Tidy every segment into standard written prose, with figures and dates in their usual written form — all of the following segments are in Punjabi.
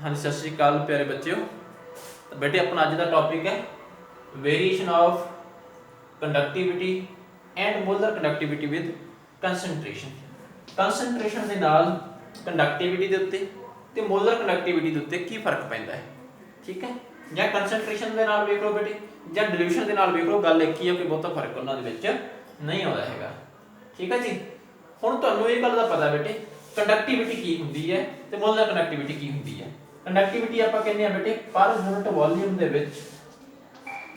हाँ जी, सत श्री अकाल प्यारे बच्चों। तो बेटे अपना अज का टॉपिक है variation of conductivity and molar conductivity with concentration. Concentration के नाल कंडक्टिविटी के उत्ते ते मोलर कंडक्टिविटी के उत्ते की फर्क पैंदा है, ठीक है। या कंसनट्रेशन के नाल वेख लो बेटे, या डिल्यूशन के नाल वेख लो, गल एक ही है, कोई बहुता फर्क उन्होंने विच नहीं आता है, ठीक है जी। हुण तुहानूं इह गल दा पता बेटे कंडक्टिविटी की हुंदी है ते मोलर कंडक्टिविटी की हुंदी है। कंडक्टिविटी आपां कहंदे आ बेटे पर यूनिट वॉल्यूम दे विच,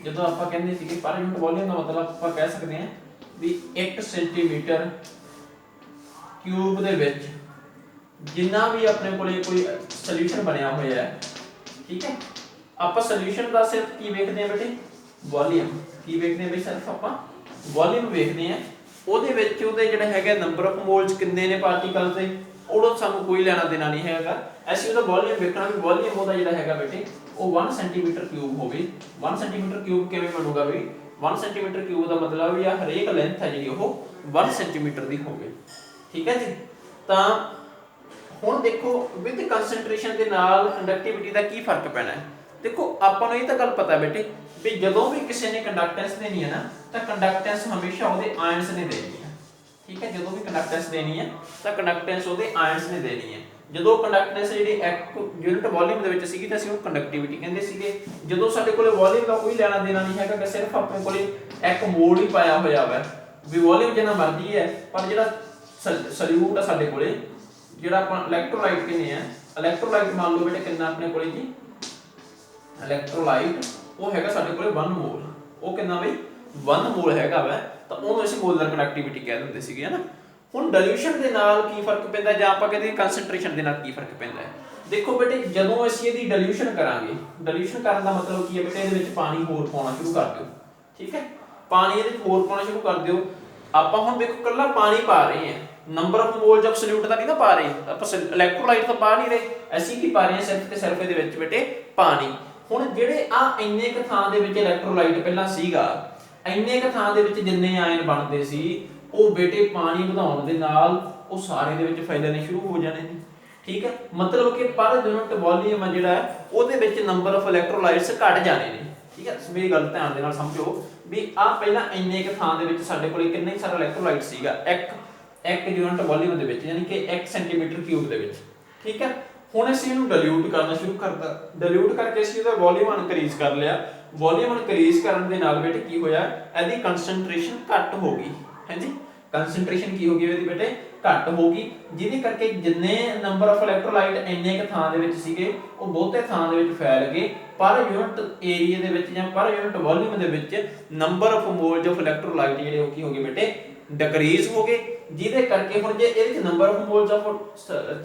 जदों आपां कहंदे सीगे पर यूनिट वॉल्यूम दा मतलब आपां कह सकदे हां भी 1 सेंटीमीटर क्यूब दे विच जिन्ना भी अपने कोले कोई सोल्यूशन बनया होया है, ठीक है। आपां सोल्यूशन दा सिर्फ की वेखदे हां बेटे वॉल्यूम, की वेखदे हां बई सिर्फ आपां वॉल्यूम वेखदे हां। ਉਹਦੇ ਵਿੱਚ ਉਹਦੇ ਜਿਹੜਾ ਹੈਗਾ ਨੰਬਰ ਆਫ ਮੋਲਸ ਕਿੰਨੇ ਨੇ ਪਾਰਟੀਕਲ ਦੇ, ਉਹਦਾ ਸਾਨੂੰ ਕੋਈ ਲੈਣਾ ਦੇਣਾ ਨਹੀਂ ਹੈਗਾ। ਅਸੀਂ ਉਹਦਾ ਵੋਲਿਊਮ ਵੇਖਣਾ ਵੀ ਵੋਲਿਊਮ ਉਹਦਾ ਜਿਹੜਾ ਹੈਗਾ ਬੇਟੇ ਉਹ 1 ਸੈਂਟੀਮੀਟਰ ਕਿਊਬ ਹੋਵੇ। 1 ਸੈਂਟੀਮੀਟਰ ਕਿਊਬ ਕਿਵੇਂ ਬਣੂਗਾ ਬਈ, 1 ਸੈਂਟੀਮੀਟਰ ਕਿਊਬ ਦਾ ਮਤਲਬ ਵੀ ਆ ਹਰੇਕ ਲੈਂਥ ਹੈ ਜਿਹੜੀ ਉਹ 1 ਸੈਂਟੀਮੀਟਰ ਦੀ ਹੋਵੇ, ਠੀਕ ਹੈ ਜੀ। ਤਾਂ ਹੁਣ ਦੇਖੋ ਵਿਦ ਕੰਸੈਂਟ੍ਰੇਸ਼ਨ ਦੇ ਨਾਲ ਕੰਡਕਟਿਵਿਟੀ ਦਾ ਕੀ ਫਰਕ ਪੈਣਾ ਹੈ। देखो ਆਪਾਂ ਨੂੰ ਇਹ ਤਾਂ ਗੱਲ ਪਤਾ ਬੇਟੇ ਵੀ ਜਦੋਂ ਵੀ ਕਿਸੇ ਨੇ ਕੰਡਕਟੈਂਸ ਦੇਣੀ ਹੈ ਨਾ ਤਾਂ ਕੰਡਕਟੈਂਸ ਹਮੇਸ਼ਾ ਉਹਦੇ ਆਇਨਸ ਨੇ ਦੇਣੀ ਹੈ, ਠੀਕ ਹੈ। ਜਦੋਂ ਵੀ ਕੰਡਕਟੈਂਸ ਦੇਣੀ ਹੈ ਤਾਂ ਕੰਡਕਟੈਂਸ ਉਹਦੇ ਆਇਨਸ ਨੇ ਦੇਣੀ ਹੈ। ਜਦੋਂ ਕੰਡਕਟੈਂਸ ਜਿਹੜੀ ਇੱਕ ਯੂਨਿਟ ਵੋਲਿਊਮ ਦੇ ਵਿੱਚ ਸੀਗੀ ਤਾਂ ਅਸੀਂ ਉਹ ਕੰਡਕਟਿਵਿਟੀ ਕਹਿੰਦੇ ਸੀਗੇ। ਜਦੋਂ ਸਾਡੇ ਕੋਲੇ ਵੋਲਿਊਮ ਦਾ ਕੋਈ ਲੈਣਾ ਦੇਣਾ ਨਹੀਂ ਹੈਗਾ ਕਿ ਸਿਰਫ ਆਪਣੇ ਕੋਲੇ ਇੱਕ ਮੋਲ ਹੀ ਪਾਇਆ ਹੋਇਆ ਵਾ ਵੀ ਵੋਲਿਊਮ ਜਿੰਨਾ ਮਰਜ਼ੀ ਹੈ, ਪਰ ਜਿਹੜਾ ਸੋਲਿਊਟ ਆ ਸਾਡੇ ਕੋਲੇ ਜਿਹੜਾ ਆਪਾਂ ਇਲੈਕਟ੍ਰੋਲਾਈਟ ਕਹਿੰਦੇ ਆ, ਇਲੈਕਟ੍ਰੋਲਾਈਟ ਮੰਨ ਲਓ ਬੇਟੇ ਕਿੰਨਾ ਆਪਣੇ ਕੋਲੇ ਜੀ इलैक्ट्रोलाइट वो हैगा साडे कोले 1 मोल, वो कितना बई 1 मोल हैगा वा, तो ਉਹਨੂੰ ਅਸੀਂ ਮੋਲਰ ਕੰਡਕਟਿਵਿਟੀ ਕਹਿ ਦਿੰਦੇ ਸੀਗੇ ਨਾ। ਹੁਣ ਡਿਲੂਸ਼ਨ ਦੇ ਨਾਲ ਕੀ ਫਰਕ ਪੈਂਦਾ ਜਾਂ ਆਪਾਂ ਕਹਿੰਦੇ ਕੰਸੈਂਟ੍ਰੇਸ਼ਨ ਦੇ ਨਾਲ ਕੀ ਫਰਕ ਪੈਂਦਾ ਹੈ। ਦੇਖੋ ਬੇਟੇ ਜਦੋਂ ਅਸੀਂ ਇਹਦੀ ਡਿਲੂਸ਼ਨ ਕਰਾਂਗੇ, ਡਿਲੂਸ਼ਨ ਕਰਨ ਦਾ ਮਤਲਬ ਕੀ ਹੈ ਬੇਟੇ ਇਹਦੇ ਵਿੱਚ ਪਾਣੀ ਹੋਰ ਪਾਉਣਾ ਸ਼ੁਰੂ ਕਰ ਦਿਓ, ਠੀਕ ਹੈ। ਪਾਣੀ ਇਹਦੇ ਵਿੱਚ ਹੋਰ ਪਾਉਣਾ ਸ਼ੁਰੂ ਕਰ ਦਿਓ। ਆਪਾਂ ਹੁਣ ਦੇਖੋ ਕੱਲਾ ਪਾਣੀ ਪਾ ਰਹੇ ਹਾਂ, number of moles of solute ਦਾ ਨਹੀਂ ਨਾ ਪਾ ਰਹੇ ਆਪਾਂ, ਇਲੈਕਟ੍ਰੋਲਾਈਟ ਤਾਂ ਪਾ ਨਹੀਂ ਰਹੇ, ਅਸੀਂ ਕੀ ਪਾ ਰਹੇ ਹਾਂ ਸਿਰਫ ਤੇ ਸਿਰਫ ਇਹਦੇ ਵਿੱਚ ਬੇਟੇ ਪਾਣੀ। ਹੁਣ ਜਿਹੜੇ ਆ ਇੰਨੇ ਕ ਥਾਂ ਦੇ ਵਿੱਚ ਇਲੈਕਟ੍ਰੋਲਾਈਟ ਪਹਿਲਾਂ ਸੀਗਾ, ਇੰਨੇ ਕ ਥਾਂ ਦੇ ਵਿੱਚ ਜਿੰਨੇ ਆਇਨ ਬਣਦੇ ਸੀ ਉਹ ਬੇਟੇ ਪਾਣੀ ਵਧਾਉਣ ਦੇ ਨਾਲ ਉਹ ਸਾਰੇ ਦੇ ਵਿੱਚ ਫੈਲਣੇ ਸ਼ੁਰੂ ਹੋ ਜਾਣੇ ਨੇ, ਠੀਕ ਹੈ। ਮਤਲਬ ਕਿ ਪਰ ਯੂਨਿਟ ਵੋਲਿਊਮ ਆ ਜਿਹੜਾ ਉਹਦੇ ਵਿੱਚ ਨੰਬਰ ਆਫ ਇਲੈਕਟ੍ਰੋਲਾਈਟਸ ਘਟ ਜਾਣੇ ਨੇ, ਠੀਕ ਹੈ। ਮੇਰੀ ਗੱਲ ਧਿਆਨ ਦੇ ਨਾਲ ਸਮਝੋ ਵੀ ਆ ਪਹਿਲਾਂ ਇੰਨੇ ਕ ਥਾਂ ਦੇ ਵਿੱਚ ਸਾਡੇ ਕੋਲ ਕਿੰਨੇ ਸਾਰਾ ਇਲੈਕਟ੍ਰੋਲਾਈਟ ਸੀਗਾ ਇੱਕ ਯੂਨਿਟ ਵੋਲਿਊਮ ਦੇ ਵਿੱਚ, ਯਾਨੀ ਕਿ 1 ਸੈਂਟੀਮੀਟਰ ਕਿਊਬ ਦੇ ਵਿੱਚ, ਠੀਕ ਹੈ। ਹੁਣ ਅਸੀਂ ਇਹਨੂੰ ਡਿਲੂਟ ਕਰਨਾ ਸ਼ੁਰੂ ਕਰਤਾ, ਡਿਲੂਟ ਕਰਕੇ ਅਸੀਂ ਇਹਦਾ ਵੋਲਿਊਮ ਇਨਕਰੀਜ਼ ਕਰ ਲਿਆ। ਵੋਲਿਊਮ ਇਨਕਰੀਜ਼ ਕਰਨ ਦੇ ਨਾਲ ਬੇਟੇ ਕੀ ਹੋਇਆ, ਇਹਦੀ ਕੰਸੈਂਟ੍ਰੇਸ਼ਨ ਘੱਟ ਹੋ ਗਈ, ਹਾਂਜੀ। ਕੰਸੈਂਟ੍ਰੇਸ਼ਨ ਕੀ ਹੋ ਗਈ ਇਹਦੀ ਬੇਟੇ ਘੱਟ ਹੋ ਗਈ, ਜਿਹਦੇ ਕਰਕੇ ਜਿੰਨੇ ਨੰਬਰ ਆਫ ਇਲੈਕਟ੍ਰੋਲਾਈਟ ਇੰਨੇ ਕ ਥਾਂ ਦੇ ਵਿੱਚ ਸੀਗੇ ਉਹ ਬਹੁਤੇ ਥਾਂ ਦੇ ਵਿੱਚ ਫੈਲ ਗਏ। ਪਰ ਯੂਨਿਟ ਏਰੀਆ ਦੇ ਵਿੱਚ ਜਾਂ ਪਰ ਯੂਨਿਟ ਵੋਲਿਊਮ ਦੇ ਵਿੱਚ number of moles of electrolyte ਜਿਹੜੇ ਉਹ ਕੀ ਹੋ ਗਏ ਬੇਟੇ ਡਿਕਰੀਜ਼ ਹੋ ਗਏ, ਜਿਹਦੇ ਕਰਕੇ ਹੁਣ ਜੇ ਇਹਦੇ ਵਿੱਚ number of moles of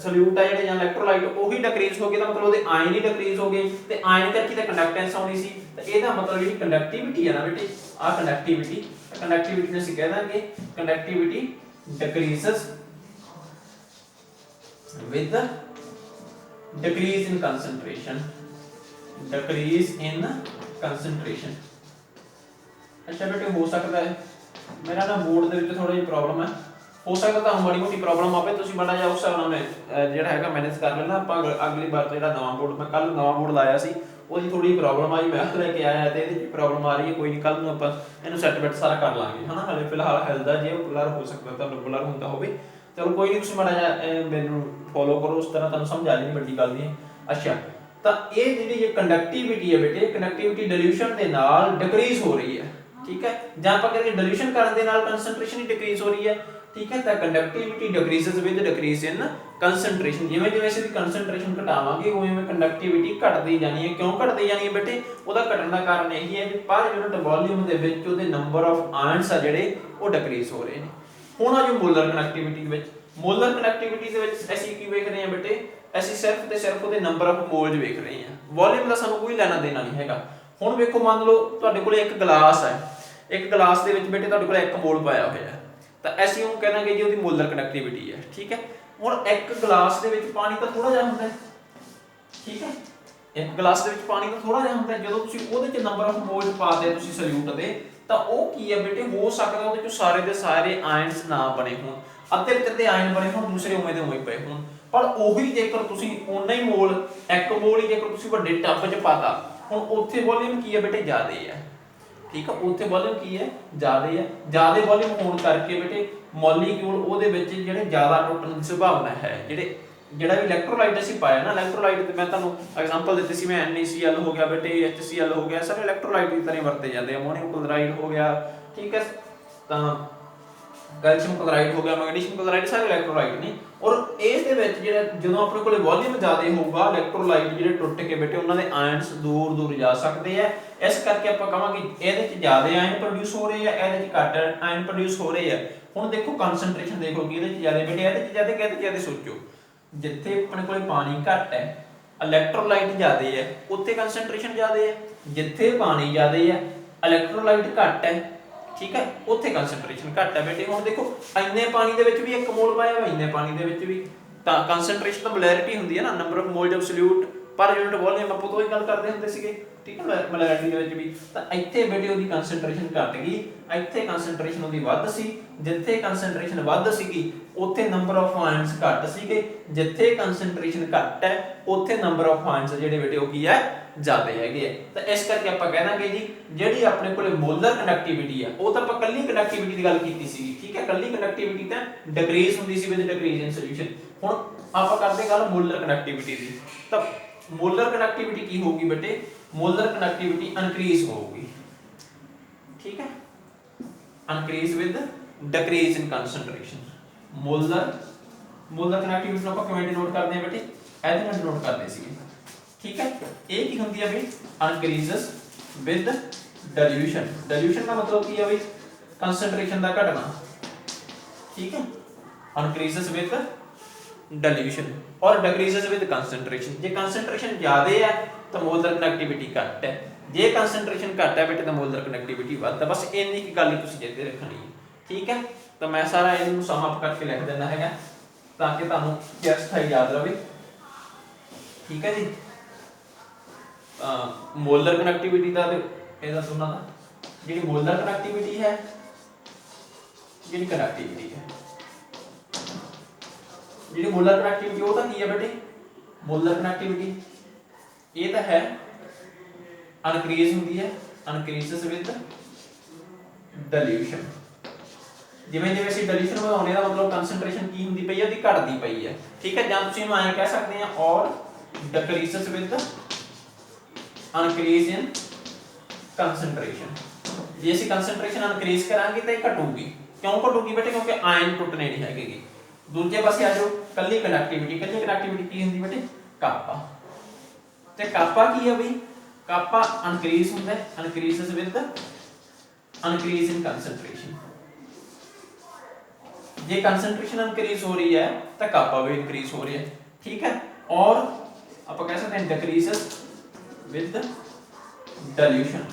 solute ਆ ਜਿਹੜੇ ਜਾਂ ਇਲੈਕਟ੍ਰੋਲਾਈਟ ਉਹੀ ਡਿਕਰੀਜ਼ ਹੋ ਗਏ ਤਾਂ ਮਤਲਬ ਉਹਦੇ ਆਇਨ ਹੀ ਡਿਕਰੀਜ਼ ਹੋ ਗਏ, ਤੇ ਆਇਨ ਕਰਕੇ ਤਾਂ ਕੰਡਕਟੈਂਸ ਆਉਣੀ ਸੀ। ਤਾਂ ਇਹਦਾ ਮਤਲਬ ਜਿਹੜੀ ਕੰਡਕਟਿਵਿਟੀ ਹੈ ਨਾ ਬੇਟੇ ਆ ਕੰਡਕਟਿਵਿਟੀ ਨੂੰ ਅਸੀਂ ਕਹਿ ਦਾਂਗੇ conductivity ਡਿਕਰੀਜ਼ਸ with the decrease in concentration, decrease in concentration। अच्छा बेटे हो सकता है मेरा ना बोर्ड ਦੇ ਵਿੱਚ ਥੋੜੀ ਜਿਹੀ ਪ੍ਰੋਬਲਮ ਹੈ, ਹੋ ਸਕਦਾ ਤੁਹਾਨੂੰ ਮਾੜੀ ਮੋਟੀ ਪ੍ਰੋਬਲਮ ਆਵੇ, ਤੁਸੀਂ ਬੜਾ ਜਿਹਾ ਉਸ ਹਿਸਾਬ ਨਾਲ ਮੈਂ ਜਿਹੜਾ ਹੈਗਾ ਮੈਨੇਜ ਕਰ ਲੈਣਾ। ਆਪਾਂ ਅਗਲੀ ਵਾਰ ਤੋਂ ਜਿਹੜਾ ਨਵਾਂ ਬੋਰਡ, ਮੈਂ ਕੱਲ ਨਵਾਂ ਬੋਰਡ ਲਾਇਆ ਸੀ, ਉਹਦੀ ਥੋੜੀ ਪ੍ਰੋਬਲਮ ਆਈ, ਮੈਂ ਲੈ ਕੇ ਆਇਆ ਤੇ ਇਹਦੀ ਪ੍ਰੋਬਲਮ ਆ ਰਹੀ ਹੈ। ਕੋਈ ਨਹੀਂ, ਕੱਲ ਨੂੰ ਆਪਾਂ ਇਹਨੂੰ ਸੈਟਲਮੈਂਟ ਸਾਰਾ ਕਰ ਲਾਂਗੇ, ਹਨਾ। ਹਾਲੇ ਫਿਲਹਾਲ ਹਿਲਦਾ, ਜੇ ਉਹ ਬਲਰ ਹੋ ਸਕਦਾ ਤੁਹਾਨੂੰ ਬਲਰ ਹੁੰਦਾ ਹੋਵੇ, ਚਲੋ ਕੋਈ ਨਹੀਂ, ਤੁਸੀਂ ਮਾੜਾ ਜਿਹਾ ਮੈਨੂੰ ਫੋਲੋ ਕਰੋ, ਉਸ ਤਰ੍ਹਾਂ ਤੁਹਾਨੂੰ ਸਮਝ ਆ ਜਾਣੀ, ਵੱਡੀ ਗੱਲ ਨਹੀਂ। ਅੱਛਾ, ਤਾਂ ਇਹ ਜਿਹੜੀ ਕੰਡਕਟਿਵਿਟੀ ਹੈ ਬੇਟੇ, ਕੰਡਕਟਿਵਿਟੀ ਡਿਲੂਸ਼ਨ ਦੇ ਨਾਲ ਡਿਕਰੀਜ਼ ਹੋ ਰਹੀ ਹੈ, ਠੀਕ ਹੈ। ਜਾਂ ਆਪਾਂ ਕਹਿੰਦੇ ਡਿਲੂਸ਼ਨ ਕਰਨ ਦੇ ਨਾਲ ਕੰਸੈਂਟ੍ਰੇਸ਼ਨ ਹੀ ਡਿਕਰੀਜ਼ ਹੋ ਰਹੀ ਹੈ, ਠੀਕ ਹੈ। ਤਾਂ ਕੰਡਕਟਿਵਿਟੀ ਡਿਕਰੀਜ਼ਸ ਵਿਦ ਡਿਕਰੀਜ਼ ਇਨ ਕੰਸੈਂਟ੍ਰੇਸ਼ਨ। ਜਿਵੇਂ ਜਿਵੇਂ ਅਸੀਂ ਕੰਸੈਂਟ੍ਰੇਸ਼ਨ ਘਟਾਵਾਂਗੇ ਉਵੇਂ ਉਵੇਂ ਕੰਡਕਟਿਵਿਟੀ ਘਟਦੀ ਜਾਣੀ ਹੈ। ਕਿਉਂ ਘਟਦੀ ਜਾਣੀ ਹੈ ਬੇਟੇ, ਉਹਦਾ ਘਟਣ ਦਾ ਕਾਰਨ ਇਹੀ ਹੈ ਕਿ ਪਰ ਯੂਨਿਟ ਵੋਲਿਊਮ ਦੇ ਵਿੱਚ ਉਹਦੇ ਨੰਬਰ ਆਫ ਆਇਨਸ ਆ ਜਿਹੜੇ ਉਹ ਡਿਕਰੀਜ਼ ਹੋ ਰਹੇ ਨੇ। ਹੁਣ ਆ ਜੋ ਮੋਲਰ ਕੰਡਕਟਿਵਿਟੀ ਦੇ ਵਿੱਚ, ਮੋਲਰ ਕੰਡਕਟਿਵਿਟੀ ਦੇ ਵਿੱਚ ਅਸੀਂ ਕੀ ਵੇਖ ਰਹੇ ਹਾਂ ਬੇਟੇ, ਅਸੀਂ ਸਿਰਫ ਤੇ ਸਿਰਫ ਉਹਦੇ ਨੰਬਰ ਆਫ ਮੋਲਸ ਵੇਖ ਰਹੇ ਹਾਂ, ਵੋਲਿਊਮ ਦਾ ਸਾਨੂੰ ਕੋਈ ਲੈਣਾ ਦੇਣਾ ਨਹੀਂ ਹੈਗਾ। ਹੁਣ ਵੇਖੋ, ਮੰਨ ਲਓ ਤੁਹਾਡੇ ਕੋਲੇ ਇੱਕ ਗਲਾਸ ਹੈ, ਇੱਕ ਗਲਾਸ ਦੇ ਵਿੱਚ ਬੇਟੇ ਤੁਹਾਡੇ ਕੋਲ 1 ਮੋਲ ਪਾਇਆ ਹੋਇਆ, ਤਾਂ ਅਸੀਂ ਉਹ ਕਹਾਂਗੇ ਜੀ ਉਹਦੀ ਮੋਲਰ ਕੰਡਕਟਿਵਿਟੀ ਹੈ, ਠੀਕ ਹੈ। ਹੁਣ ਇੱਕ ਗਲਾਸ ਦੇ ਵਿੱਚ ਪਾਣੀ ਤਾਂ ਥੋੜਾ ਜਿਹਾ ਹੁੰਦਾ, ਠੀਕ ਹੈ। ਇੱਕ ਗਲਾਸ ਦੇ ਵਿੱਚ ਪਾਣੀ ਤਾਂ ਥੋੜਾ ਜਿਹਾ ਹੁੰਦਾ, ਜਦੋਂ ਤੁਸੀਂ ਉਹਦੇ ਚ ਨੰਬਰ ਆਫ ਮੋਲਸ ਪਾਦੇ ਤੁਸੀਂ ਸੋਲਿਊਟ ਦੇ, ਤਾਂ ਉਹ ਕੀ ਹੈ ਬੇਟੇ, ਹੋ ਸਕਦਾ ਉਹਦੇ ਚੋਂ ਸਾਰੇ ਦੇ ਸਾਰੇ ਆਇਨਸ ਨਾ ਬਣੇ ਹੋਣ, ਅੱਧੇ ਅੱਧੇ ਆਇਨ ਬਣੇ ਹੋਣ, ਦੂਸਰੇ ਉਵੇਂ ਦੇ ਉਵੇਂ ਪਏ ਹੋਣ। पर ਉਹੀ ਜੇਕਰ ਤੁਸੀਂ ਉਨਾ ਹੀ ਮੋਲ 1 ਮੋਲ ਹੀ ਜੇਕਰ ਤੁਸੀਂ ਵੱਡੇ ਟੱਬ 'ਚ ਪਾਤਾ, ਹੁਣ ਉੱਥੇ ਵੋਲਿਊਮ ਕੀ ਹੈ ਬੇਟੇ ਜ਼ਿਆਦੇ ਹੈ, ਠੀਕ ਹੈ, ਉੱਥੇ ਵੋਲਿਊਮ ਕੀ ਹੈ ਜ਼ਿਆਦੇ ਹੈ, ਜ਼ਿਆਦੇ ਵੋਲਿਊਮ ਹੋਣ ਕਰਕੇ ਬੇਟੇ ਮੋਲੀਕਿਊਲ ਉਹਦੇ ਵਿੱਚ ਜਿਹੜੇ ਜ਼ਿਆਦਾ ਟੁੱਟਣ ਦੀ ਸੰਭਾਵਨਾ ਹੈ। ਜਿਹੜਾ ਵੀ ਇਲੈਕਟ੍ਰੋਲਾਈਟ ਅਸੀਂ ਪਾਇਆ ਨਾ, ਇਲੈਕਟ੍ਰੋਲਾਈਟ ਤੇ ਮੈਂ ਤੁਹਾਨੂੰ ਐਗਜ਼ਾਮਪਲ ਦਿੱਤੀ ਸੀ, ਮੈਂ NaCl ਹੋ ਗਿਆ ਬੇਟੇ, HCl ਹੋ ਗਿਆ, ਸਾਰੇ ਇਲੈਕਟ੍ਰੋਲਾਈਟ ਦੀ ਤਰ੍ਹਾਂ ਵਰਤੇ ਜਾਂਦੇ ਆ, ਅਮੋਨੀਅਮ ਕਲੋਰਾਈਡ ਹੋ ਗਿਆ, ਠੀਕ ਹੈ, ਤਾਂ कैल्शियम क्लोराइड हो गया, मैग्नीशियम क्लोराइड, सारे इलेक्ट्रोलाइट ने। और इस दे विच जिहड़ा जदों अपने कोल वॉल्यूम ज़्यादा होगा, इलेक्ट्रोलाइट जिहड़े टुट के बेटे उन्हां दे आयन्स दूर दूर जा सकते हैं। इस करके आपां कहांगे इहदे च ज़्यादा आयन प्रोड्यूस हो रहे हैं, इहदे च घट आयन प्रोड्यूस हो रहे हैं। हुण देखो कंसनट्रेशन देखो कि इहदे च ज़्यादा बेटे, इहदे च ज़्यादा, किहदे च ज़्यादा, सोचो जिथे अपने कोल पानी घट है, इलेक्ट्रोलाइट ज़्यादा है, उत्थे कंसनट्रेशन ज़्यादा है, जिथे पानी ज़्यादा है, इलेक्ट्रोलाइट घट है, ठीक है, उत्थे कंसनट्रेशन घट है बेटे। हुण देखो इन्ने पानी दे विच भी 1 मोल पाया होया, इन्ने पानी दे विच भी, तां कंसनट्रेशन तां मोलैरिटी हुंदी है ना, number of moles of solute per unit volume, आपां तो ही गल करदे हुंदे सीगे, ठीक है, मोलैरिटी दे विच भी। तां इत्थे बेटे ओहदी कंसनट्रेशन घट गई, इत्थे कंसनट्रेशन ओहदी वध सी, जिथे कंसनट्रेशन वध सीगी उत्थे नंबर ऑफ आयन्स घट सीगे, जिथे कंसनट्रेशन घट है उत्थे नंबर ऑफ आयन्स जिहड़े बेटे ओह की है ज़्यादा हैगे है। तो इस करके आपां कह दांगे जी जिहड़ी अपने कोले मोलर कंडक्टिविटी है, वो तो आपां कल्ली कंडक्टिविटी की गल कीती सी, ठीक है, कल्ली कंडक्टिविटी तां डिक्रीज हुंदी सी विद डिक्रीज इन सॉल्यूशन। हुण आपां करदे गल मोलर कंडक्टिविटी दी, तो मोलर कंडक्टिविटी की होगी बेटे, मोलर कंडक्टिविटी इनक्रीज होगी, ठीक है, increase with decrease in concentration. Molar conductivity नूं आपां किवें डिनोट करदे हां बेटे, इहदे नाल डिनोट करदे सीगे, ठीक है। ये की होंदी है बई इनक्रीजेस विद डाइल्यूशन। डाइल्यूशन का मतलब की है बई कंसंट्रेशन का घटना, ठीक है, इनक्रीजेस विद डाइल्यूशन और decreases with concentration. J concentration ज्यादा है तो मोलर कंडक्टिविटी घट है, जे कंसंट्रेशन घट है बेटे तो मोलर कंडक्टिविटी वध है। बस इन्नी की गल तुसीं चेते रखनी है, ठीक है। तो मैं सारा इहनूं सम अप करके लिख देना है ताकि तुहानूं अस्थाई याद रहे, ठीक है जी। मोलर कनेक्टिविटी का ਇਹਦਾ ਦੋਨਾਂ ਦਾ ਜਿਹੜੀ ਮੋਲਰ ਕਨੈਕਟੀਵਿਟੀ ਹੈ, ਜਿਹੜੀ ਕਨੈਕਟੀਵਿਟੀ ਹੈ, ਜਿਹੜੀ ਮੋਲਰ ਕਨੈਕਟੀਵਿਟੀ ਉਹ ਤਾਂ ਕੀ ਹੈ ਬੇਟੇ, ਮੋਲਰ ਕਨੈਕਟੀਵਿਟੀ ਇਹ ਤਾਂ ਹੈ ਇਨਕਰੀਜ਼ ਹੁੰਦੀ ਹੈ, ਇਨਕਰੀਜ਼ਸ ਵਿਦ ਡਾਈਲੂਸ਼ਨ। ਜਿਵੇਂ ਜਿਵੇਂ ਅਸੀਂ ਡਾਈਲੂਸ਼ਨ ਵਧਾਉਂਦੇ ਦਾ ਮਤਲਬ ਕੰਸੈਂਟ੍ਰੇਸ਼ਨ ਕੀ ਹੁੰਦੀ ਪਈ ਹੈ, ਉਹਦੀ ਘਟਦੀ ਪਈ ਹੈ, ਠੀਕ ਹੈ। ਜਾਂ ਤੁਸੀਂ ਇਹਨੂੰ ਐਂ ਕਹਿ ਸਕਦੇ ਆ ਔਰ ਡਿਕਰੀਜ਼ਸ ਵਿਦ ਇਨਕਰੀਜ਼ ਇਨ कंसंट्रेशन। जे ਅਸੀਂ कंसंट्रेशन इनक्रीज करांगे तो घटूगी, क्यों घटूगी बेटे, क्योंकि आयन टुटने नहीं हैगे। दूजे पासे आ जाओ कल्ली कंडक्टिविटी, कल्ली कंडक्टिविटी की हुंदी बेटे कापा, ते कापा की है बई, कापा इनक्रीज हुंदा है, increases with increase in concentration. J concentration increase हो रही है तो कापा भी इनक्रीज हो रही है, ठीक है। और आप कह सकते हैं डिक्रीजेस विद डाइल्यूशन।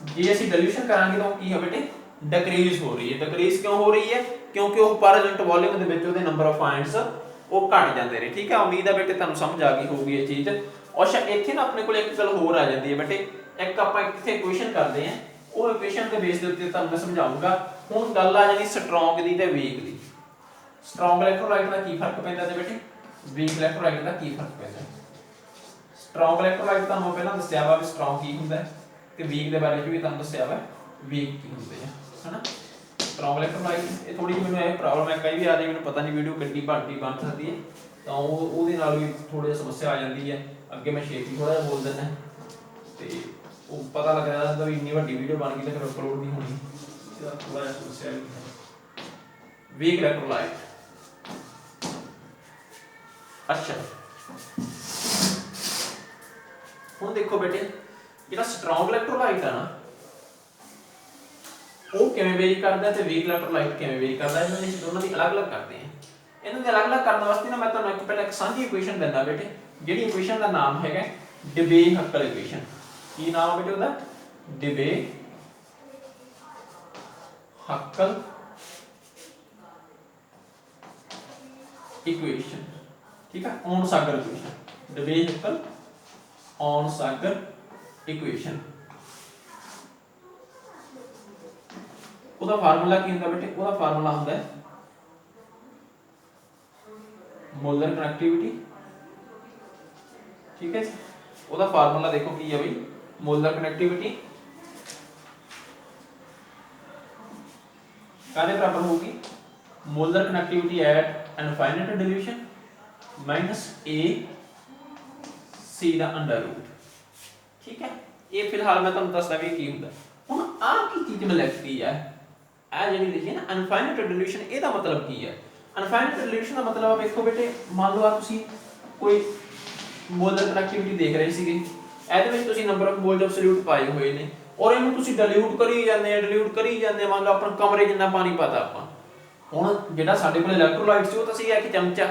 जे ਅਸੀਂ ਡਾਈਲੂਸ਼ਨ ਕਰਾਂਗੇ ਤਾਂ ਕੀ ਹੈ ਬੇਟੇ, ਡਿਕਰੀਜ਼ ਹੋ ਰਹੀ ਹੈ। ਡਿਕਰੀਜ਼ ਕਿਉਂ ਹੋ ਰਹੀ ਹੈ, ਕਿਉਂਕਿ ਉਹ ਪਰ ਯੂਨਿਟ ਵੋਲਿਊਮ ਦੇ ਵਿੱਚ ਉਹਦੇ ਨੰਬਰ ਆਫ ਆਇਨਸ ਉਹ ਘਟ ਜਾਂਦੇ ਨੇ, ਠੀਕ ਹੈ। ਉਮੀਦ ਹੈ ਬੇਟੇ ਤੁਹਾਨੂੰ ਸਮਝ ਆ ਗਈ ਹੋਊਗੀ ਇਹ ਚੀਜ਼। ਅੱਛਾ ਇੱਥੇ ਨਾ ਆਪਣੇ ਕੋਲ ਇੱਕ ਗੱਲ ਹੋਰ ਆ ਜਾਂਦੀ ਹੈ ਬੇਟੇ, ਇੱਕ ਆਪਾਂ ਇੱਥੇ ਇਕੁਏਸ਼ਨ ਕਰਦੇ ਆਂ, ਉਹ ਇਕੁਏਸ਼ਨ ਦੇ ਬੇਸ ਦੇ ਉੱਤੇ ਤੁਹਾਨੂੰ ਮੈਂ ਸਮਝਾਉਂਗਾ। ਹੁਣ ਗੱਲ ਆ ਜਾਣੀ ਸਟਰੋਂਗ ਦੀ ਤੇ ਵੀਕ ਦੀ। ਸਟਰੋਂਗ ਇਲੈਕਟ੍ਰੋਲਾਈਟ ਦਾ ਕੀ ਫਰਕ ਪੈਂਦਾ ਤੇ ਬੇਟੇ ਵੀਕ ਇਲੈਕਟ੍ਰੋਲਾਈਟ ਦਾ ਕੀ ਫਰਕ ਪੈਂਦਾ। ਸਟਰੋਂਗ ਇਲੈਕਟ੍ਰੋਲਾਈਟ ਤੁਹਾਨੂੰ ਪਹਿਲਾਂ ਦੱਸਿਆ ਵਾ ਵੀ ਸਟਰੋਂਗ ਕੀ ਹੁੰਦਾ ਤੇ ਵੀਕ ਦੇ ਬਾਰੇ ਵੀ ਤੁਹਾਨੂੰ ਦੱਸਿਆ ਵਾ ਵੀਕ ਕੀ ਹੁੰਦੇ ਆ, ਹਨਾ। ਸਟਰੋਂਗ ਇਲੈਕਟ੍ਰੋਲਾਈਟ ਇਹ ਥੋੜੀ ਜਿਹੀ ਮੈਨੂੰ ਇਹ ਪ੍ਰੋਬਲਮ ਹੈ, ਕਈ ਵੀ ਆ ਜਾਏ ਮੈਨੂੰ ਪਤਾ ਨਹੀਂ ਵੀਡੀਓ ਕਿੰਨੀ ਘੰਟੀ ਬਣ ਸਕਦੀ ਹੈ, ਤਾਂ ਉਹਦੇ ਨਾਲ ਵੀ ਥੋੜੀ ਜਿਹੀ ਸਮੱਸਿਆ ਆ ਜਾਂਦੀ ਹੈ। ਅੱਗੇ ਮੈਂ ਛੇਤੀ ਥੋੜਾ ਜਿਹਾ ਬੋਲ ਦਿੰਦਾ ਤੇ ਉਹ ਪਤਾ ਲੱਗ ਜਾਂਦਾ ਵੀ ਇੰਨੀ ਵੱਡੀ ਵੀਡੀਓ ਬਣ ਗਈ ਤੇ ਫਿਰ ਅਪਲੋਡ ਨਹੀਂ ਹੋਣੀ, ਇਹਦਾ ਥੋੜਾ ਜਿਹਾ ਸਮੱਸਿਆ ਵੀ ਹੈ। ਵੀਕ ਇਲੈਕਟ੍ਰੋਲਾਈਟ, ਅੱਛਾ ਹੁਣ ਦੇਖੋ ਬੇਟੇ ਜਿਹੜਾ ਸਟਰੋਂਗ ਇਲੈਕਟ੍ਰੋਲਾਈਟ ਹੈ ਨਾ ਉਹ ਕਿਵੇਂ ਵੇਰੀ ਕਰਦਾ ਤੇ ਵੀਕ ਇਲੈਕਟ੍ਰੋਲਾਈਟ ਕਿਵੇਂ ਵੇਰੀ ਕਰਦਾ, ਇਹਨਾਂ ਦੇ ਦੋਨਾਂ ਦੀ ਅਲੱਗ-ਅਲੱਗ ਕਰਦੇ ਆ। ਇਹਨਾਂ ਦੇ ਅਲੱਗ-ਅਲੱਗ ਕਰਨ ਵਾਸਤੇ ਨਾ ਮੈਂ ਤੁਹਾਨੂੰ ਇੱਕ ਪਹਿਲਾਂ ਇੱਕ ਸਾਂਝੀ ਇਕੁਏਸ਼ਨ ਦਿੰਦਾ ਬੇਟੇ, ਜਿਹੜੀ ਇਕੁਏਸ਼ਨ ਦਾ ਨਾਮ ਹੈਗਾ ਡਿਬੇ-ਹੱਕਲ ਇਕੁਏਸ਼ਨ। ਕੀ ਨਾਮ ਹੈ ਬੇਟੇ ਉਹਦਾ, ਡਿਬੇ-ਹੱਕਲ ਇਕੁਏਸ਼ਨ, ਠੀਕ ਹੈ। ਔਨ-ਸਾਗਰ ਇਕੁਏਸ਼ਨ, ਡਿਬੇ-ਹੱਕਲ ਔਨ-ਸਾਗਰ इक्वेशन। ਉਹਦਾ ਫਾਰਮੂਲਾ ਕੀ ਹੁੰਦਾ ਬੇਟੇ, ਉਹਦਾ ਫਾਰਮੂਲਾ ਹੁੰਦਾ ਹੈ मोलर कनेक्टिविटी, ठीक है जी। ਉਹਦਾ ਫਾਰਮੂਲਾ देखो की है बई, मोलर कनेक्टिविटी काने बराबर होगी, molar connectivity at infinite dilution minus A C दा अंडर रूट, ठीक है। ये फिलहाल मैं तुहानू दसदा भी की हुंदा। हुण आ की चीज मैं लिखती है, आ जिहड़ी लिखी है ना इनफाइनाइट डिल्यूशन, ਇਹਦਾ मतलब की है। इनफाइनाइट डिल्यूशन का मतलब देखो बेटे, मान लो आ तुसी कोई मोलर कनेक्टिविटी देख रहे ਸੀਗੇ, ਇਹਦੇ ਵਿੱਚ ਤੁਸੀਂ ਨੰਬਰ ਆਫ ਮੋਲਸ ਐਬਸੋਲੂਟ ਪਾਏ ਹੋਏ ਨੇ ਔਰ ਇਹਨੂੰ ਤੁਸੀਂ ਡਿਲੂਟ ਕਰੀ ਜਾਂਦੇ ਆ ਮੰਨ ਲਓ ਆਪਣਾ ਕਮਰੇ ਜਿੰਨਾ ਪਾਣੀ ਪਾਤਾ ਆਪਾਂ। ਹੁਣ ਜਿਹੜਾ ਸਾਡੇ ਕੋਲ ਇਲੈਕਟ੍ਰੋਲਾਈਟ ਸੀ ਉਹ ਤਾਂ ਸੀਗਾ ਇੱਕ ਚਮਚਾ,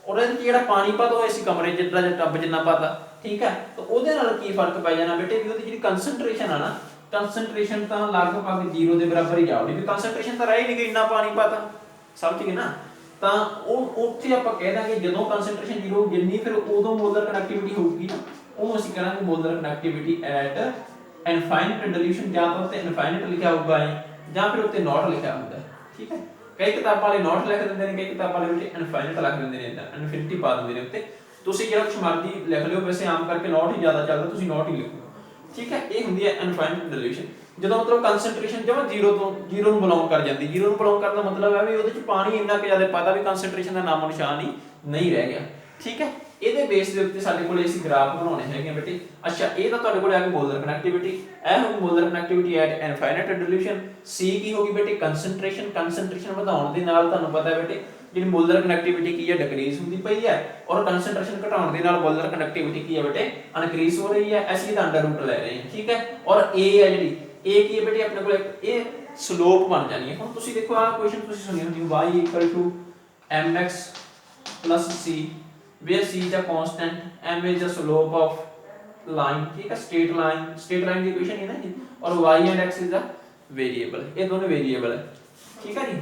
ਔਰ ਇਹਦੇ ਵਿੱਚ ਜਿਹੜਾ ਪਾਣੀ ਪਾਤਾ ਹੋਇਆ ਸੀ ਕਮਰੇ ਜਿੱਦਾਂ ਜਿਹਾ ਟੱਬ ਜਿੰਨਾ ਪਾਤਾ, ਠੀਕ ਹੈ। ਤਾਂ ਉਹਦੇ ਨਾਲ ਕੀ ਫਰਕ ਪੈ ਜਾਣਾ ਬੇਟੇ ਵੀ ਉਹਦੀ ਜਿਹੜੀ ਕਨਸੈਂਟ੍ਰੇਸ਼ਨ ਆ ਨਾ, ਕਨਸੈਂਟ੍ਰੇਸ਼ਨ ਤਾਂ ਲਗਭਗ 0 ਦੇ ਬਰਾਬਰ ਹੀ ਜਾਊਗੀ, ਵੀ ਕਨਸੈਂਟ੍ਰੇਸ਼ਨ ਤਾਂ ਰਹਿ ਹੀ ਨਹੀਂ ਗਈ, ਇੰਨਾ ਪਾਣੀ ਪਾਤਾ, ਸਮਝ ਗਏ ਨਾ। ਤਾਂ ਉਹ ਉੱਥੇ ਆਪਾਂ ਕਹਿ ਦਾਂਗੇ ਜਦੋਂ ਕਨਸੈਂਟ੍ਰੇਸ਼ਨ 0 ਜਿੰਨੀ ਫਿਰ ਉਦੋਂ ਮੋਲਰ ਕਨੈਕਟੀਵਿਟੀ ਹੋਊਗੀ ਨਾ, ਉਹ ਅਸੀਂ ਕਰਾਂਗੇ ਮੋਲਰ ਕਨੈਕਟੀਵਿਟੀ ਐਟ ਇਨਫਾਈਨਾਈਟ ਡਿਲੂਸ਼ਨ, ਜਾਂ ਤਾਂ ਉੱਤੇ ਇਨਫਾਈਨਾਈਟ ਲਿਖਿਆ ਹੋਊਗਾ ਜਾਂ ਫਿਰ ਉੱਤੇ ਨੋਟ ਲਿਖਿਆ ਹੁੰਦਾ, ਠੀਕ ਹੈ। ਕਈ ਕਿਤਾਬਾਂ ਵਾਲੇ ਨੋਟ ਲਿਖ ਦਿੰਦੇ ਨੇ, ਕਈ ਕਿਤਾਬਾਂ ਵਾਲੇ ਵਿੱਚ ਇਨਫਾਈਨਾਈਟ ਲਿਖ ਦਿੰਦੇ ਨੇ, ਇਦਾਂ ਇਨਫਿਨਿਟੀ ਪਾ ਦਿੰਦੇ ਨੇ ਉੱਤੇ। ਤੁਸੀਂ ਜਿਹੜਾ ਕੁਛ ਮਰਜ਼ੀ ਲਿਖ ਲਿਓ, ਵੈਸੇ ਆਮ ਕਰਕੇ ਨੋਟ ਹੀ ਜ਼ਿਆਦਾ ਚੱਲਦਾ, ਤੁਸੀਂ ਨੋਟ ਹੀ ਲਿਖੋ, ਠੀਕ ਹੈ। ਇਹ ਹੁੰਦੀ ਹੈ ਇਨਫਾਈਨਾਈਟ ਡਿਲੂਸ਼ਨ, ਜਦੋਂ ਮਤਲਬ ਕਨਸੈਂਟ੍ਰੇਸ਼ਨ ਜਮਾ 0 ਨੂੰ ਬਿਲੋਂਗ ਕਰ ਜਾਂਦੀ। 0 ਨੂੰ ਬਿਲੋਂਗ ਕਰਨ ਦਾ ਮਤਲਬ ਹੈ ਵੀ ਉਹਦੇ ਚ ਪਾਣੀ ਇੰਨਾ ਕਿ ਜ਼ਿਆਦਾ ਪਾਤਾ ਵੀ ਕਨਸੈਂਟ੍ਰੇਸ਼ਨ ਦਾ ਨਾਮੋ ਨਿਸ਼ਾਨ ਹੀ ਨਹੀਂ ਰਹਿ ਗਿਆ, ਠੀਕ ਹੈ। ਇਹਦੇ ਬੇਸ ਦੇ ਉੱਤੇ ਸਾਡੇ ਕੋਲੇ ਅਸੀਂ ਗ੍ਰਾਫ ਬਣਾਉਣੇ ਹੈਗੇ ਬੇਟੇ। ਅੱਛਾ, ਇਹ ਤਾਂ ਤੁਹਾਡੇ ਕੋਲ ਆ ਗਈ ਮੋਲਰ ਕਨੈਕਟੀਵਿਟੀ, ਇਹ ਹੋਗੀ ਮੋਲਰ ਕਨੈਕਟੀਵਿਟੀ ਐਟ ਇਨਫਾਈਨਾਈਟ ਡਿਲੂਸ਼ਨ। ਸੀ ਕੀ ਹੋਗੀ ਬੇਟੇ, ਕੰਸੈਂਟ੍ਰੇਸ਼ਨ। ਕੰਸੈਂਟ੍ਰੇਸ਼ਨ ਵਧਾਉਣ ਦੇ ਨਾਲ ਤੁਹਾਨੂੰ ਪਤਾ ਹੈ ਬੇਟੇ ਜਿਹੜੀ ਮੋਲਰ ਕਨੈਕਟੀਵਿਟੀ ਕੀ ਹੈ, ਡਿਕਰੀਜ਼ ਹੁੰਦੀ ਪਈ ਹੈ, ਔਰ ਕੰਸੈਂਟ੍ਰੇਸ਼ਨ ਘਟਾਉਣ ਦੇ ਨਾਲ ਮੋਲਰ ਕਨੈਕਟੀਵਿਟੀ ਕੀ ਹੈ ਬੇਟੇ, ਇਨਕਰੀਜ਼ ਹੋ ਰਹੀ ਹੈ। ਅਸੀਂ ਇਹਦਾ ਅੰਡਰ ਰੂਟ ਲੈ ਰਹੇ ਹਾਂ, ਠੀਕ ਹੈ। ਔਰ a ਹੈ ਜਿਹੜੀ, a ਕੀ ਹੈ ਬੇਟੇ ਆਪਣੇ ਕੋਲ ਇਹ ਸਲੋਪ ਬਣ ਜਾਣੀ ਹੈ। ਹੁਣ ਤੁਸੀਂ ਦੇਖੋ ਆਹ ਕੁਐਸਚਨ ਤੁਸੀਂ ਸੁਣੀ ਹੁੰਦੀ, y = mx + c where c is a constant, m is the slope of line, ठीक है। स्ट्रेट लाइन की इक्वेशन है ना जी, और y and x is the variable, ये दोनों वेरिएबल है, ठीक है जी।